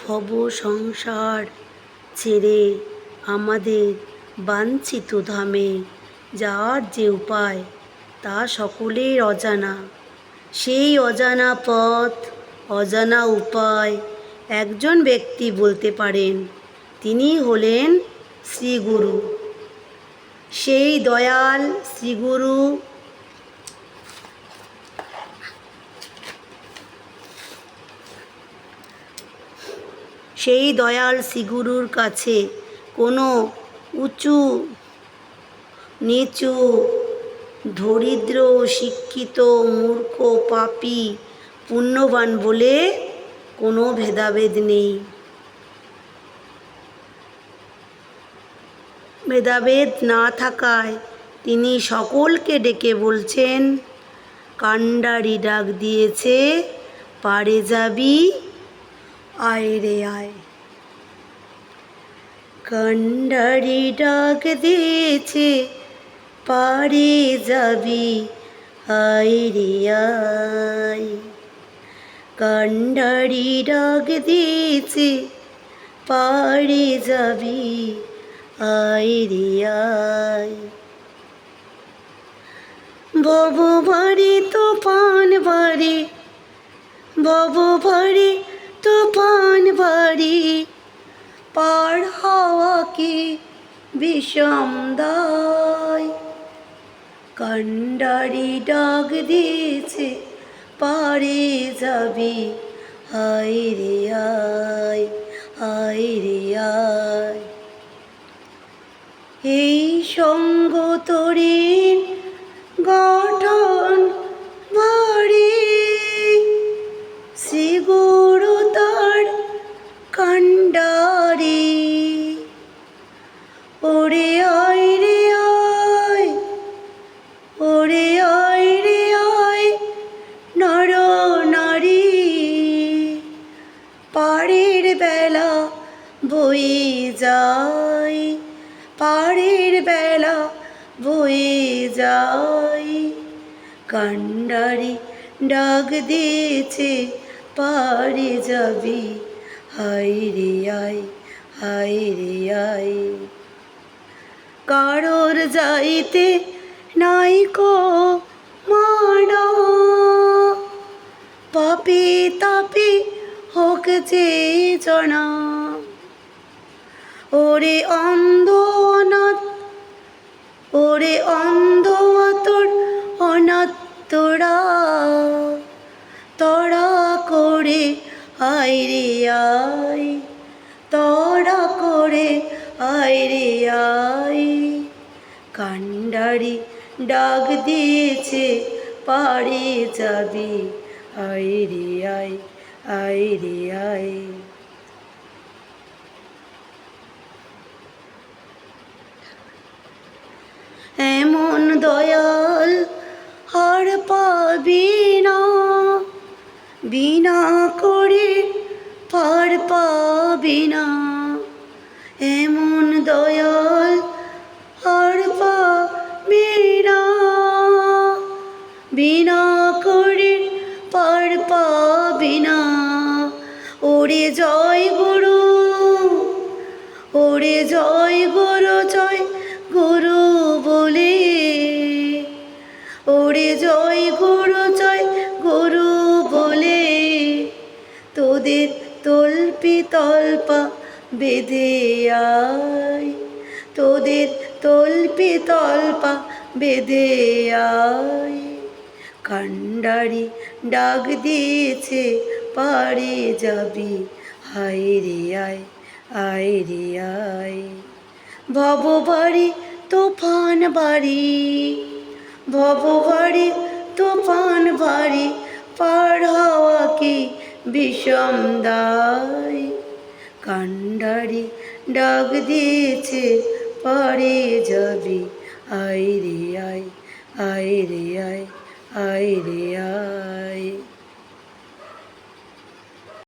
ভব সংসার ছেড়ে আমাদের বাঞ্ছিত ধামে যাওয়ার যে উপায় তা সকলের অজানা। সেই অজানা পথ, অজানা উপায় একজন ব্যক্তি বলতে পারেন, তিনি হলেন শ্রীগুরু। সেই দয়াল শ্রীগুরু সেই দয়াল শ্রীগুরুর কাছে কোনো উঁচু নিচু, দরিদ্র, শিক্ষিত, মূর্খ, পাপী, পুণ্যবান বলে কোনো ভেদাভেদ নেই। ভেদাভেদ না থাকায় তিনি সকলকে ডেকে বলছেন, কান্ডারি ডাক দিয়েছে, পারে যাবি, আয় রে আয়। কান্ডারি ডাক দিয়েছে, পারে যাবি, আয় রে আয়। কান্ডারি ডাক দিয়েছে, পারে যাবি, আয় রে আয়। ভব ভারী তুফান ভারী, ভব ভারী তুফান ভারী, পার হওয়া কি বিষম দায়। কান্ডারি ডাক দিয়েছে, পারে যাবি, আয় রে আয়, আয় রে আয়। এই সঙ্গ তরির গঠন ভারী, শ্রীগুরু তার কান্ডারি। ওরে আয় রে আয়, ওরে আয় রে আয়, নর নারী। পাড়ের বেলা বয়ে যায়, পাড়ের বেলা বয়ে যায়। কান্ডারি ডাক দিয়েছে, পারে যাবি, হায় রে আয়, হায় রে আয়। কারোর যাইতে নাই কো মানা, পাপি তাপি হোক যে জনা। ওরে অন্ধ অনাথ, ওরে অন্ধ তোর অনাথ তোরা, তড়া করে আয় রে আয়, তড়া করে আয় রে আয়। কান্ডারি ডাক দিয়েছে, পারে যাবি, আয় রে আয়, আয় রে আয়। এমন দয়াল আর পাবি না, বিনা করে পার পাবি না। এমন দয়াল আর পাবি না, বিনা করে পার পাবি না। ওরে জয় গুরু, ওরে জয় গুরু, জয় গুরু বলে। ওরে জয় গুরু, জয় গুরু বলে, তোদের তল্পি তল্পা বেঁধে আয়, তোদের তল্পি তল্পা বেঁধে আয়। কান্ডারি ডাক দিয়েছে, পারে যাবি, হায় রে আয়, আয় রে আয়। ভব ভারী তুফান ভারী, ভব ভারী তুফান ভারী, পার হওয়া কি বিষম দায়। কান্ডারি ডাক দিয়েছে, পারে যাবি, আয় রে আয়, আয় রে আয়, আয় রে আয়।